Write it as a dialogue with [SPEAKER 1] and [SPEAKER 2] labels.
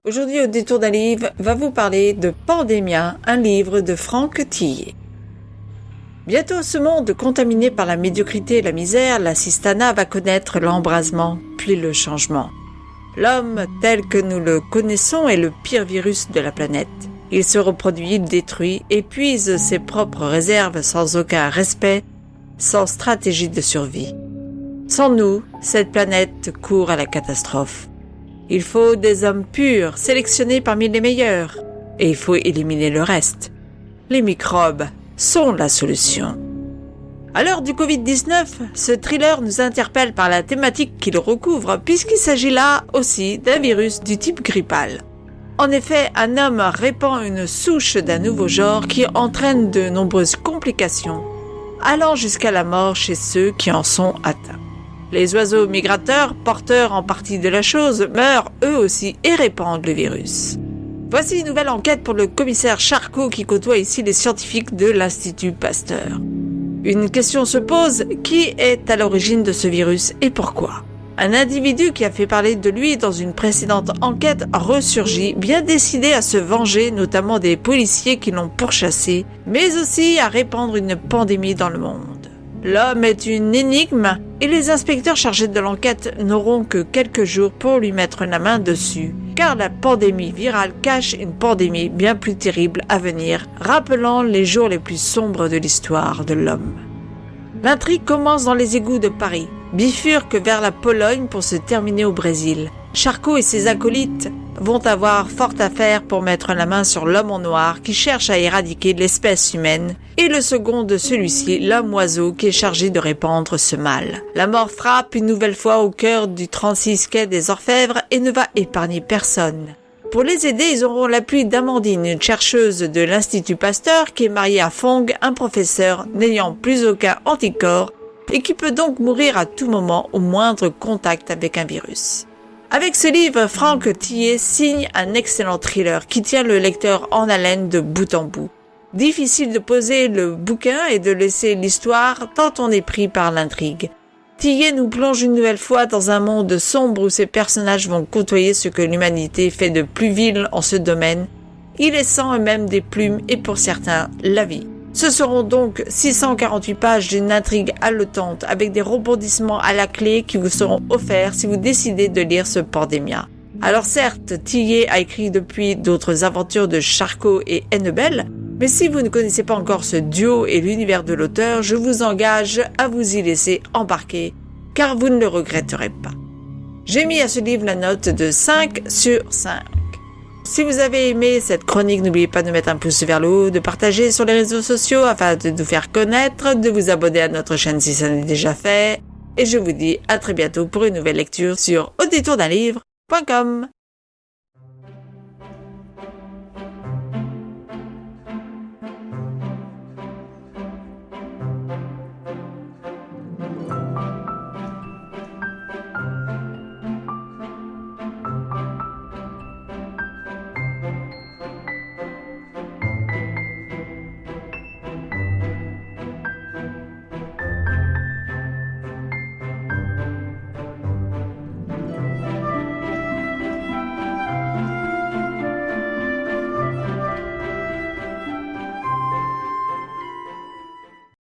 [SPEAKER 1] Aujourd'hui, au détour d'un livre, va vous parler de Pandémia, un livre de Franck Tillet. Bientôt, ce monde contaminé par la médiocrité et la misère, l'assistanat va connaître l'embrasement, puis le changement. L'homme, tel que nous le connaissons, est le pire virus de la planète. Il se reproduit, détruit, épuise ses propres réserves sans aucun respect, sans stratégie de survie. Sans nous, cette planète court à la catastrophe. Il faut des hommes purs, sélectionnés parmi les meilleurs, et il faut éliminer le reste. Les microbes sont la solution. À l'heure du Covid-19, ce thriller nous interpelle par la thématique qu'il recouvre, puisqu'il s'agit là aussi d'un virus du type grippal. En effet, un homme répand une souche d'un nouveau genre qui entraîne de nombreuses complications, allant jusqu'à la mort chez ceux qui en sont atteints. Les oiseaux migrateurs, porteurs en partie de la chose, meurent eux aussi et répandent le virus. Voici une nouvelle enquête pour le commissaire Charcot qui côtoie ici les scientifiques de l'Institut Pasteur. Une question se pose, qui est à l'origine de ce virus et pourquoi ? Un individu qui a fait parler de lui dans une précédente enquête ressurgit, bien décidé à se venger notamment des policiers qui l'ont pourchassé, mais aussi à répandre une pandémie dans le monde. L'homme est une énigme et les inspecteurs chargés de l'enquête n'auront que quelques jours pour lui mettre la main dessus, car la pandémie virale cache une pandémie bien plus terrible à venir, rappelant les jours les plus sombres de l'histoire de l'homme. L'intrigue commence dans les égouts de Paris, bifurque vers la Pologne pour se terminer au Brésil. Charcot et ses acolytes vont avoir fort à faire pour mettre la main sur l'homme en noir qui cherche à éradiquer l'espèce humaine et le second de celui-ci, l'homme oiseau qui est chargé de répandre ce mal. La mort frappe une nouvelle fois au cœur du 36 quai des Orfèvres et ne va épargner personne. Pour les aider, ils auront l'appui d'Amandine, une chercheuse de l'Institut Pasteur qui est mariée à Fong, un professeur n'ayant plus aucun anticorps et qui peut donc mourir à tout moment au moindre contact avec un virus. Avec ce livre, Franck Tillet signe un excellent thriller qui tient le lecteur en haleine de bout en bout. Difficile de poser le bouquin et de laisser l'histoire tant on est pris par l'intrigue. Tillet nous plonge une nouvelle fois dans un monde sombre où ses personnages vont côtoyer ce que l'humanité fait de plus vil en ce domaine, y laissant eux-mêmes des plumes et pour certains la vie. Ce seront donc 648 pages d'une intrigue haletante avec des rebondissements à la clé qui vous seront offerts si vous décidez de lire ce Pandémia. Alors certes, Tillet a écrit depuis d'autres aventures de Charcot et Hennebel, mais si vous ne connaissez pas encore ce duo et l'univers de l'auteur, je vous engage à vous y laisser embarquer, car vous ne le regretterez pas. J'ai mis à ce livre la note de 5 sur 5. Si vous avez aimé cette chronique, n'oubliez pas de mettre un pouce vers le haut, de partager sur les réseaux sociaux afin de nous faire connaître, de vous abonner à notre chaîne si ça n'est déjà fait. Et je vous dis à très bientôt pour une nouvelle lecture sur auditourdunlivre.com.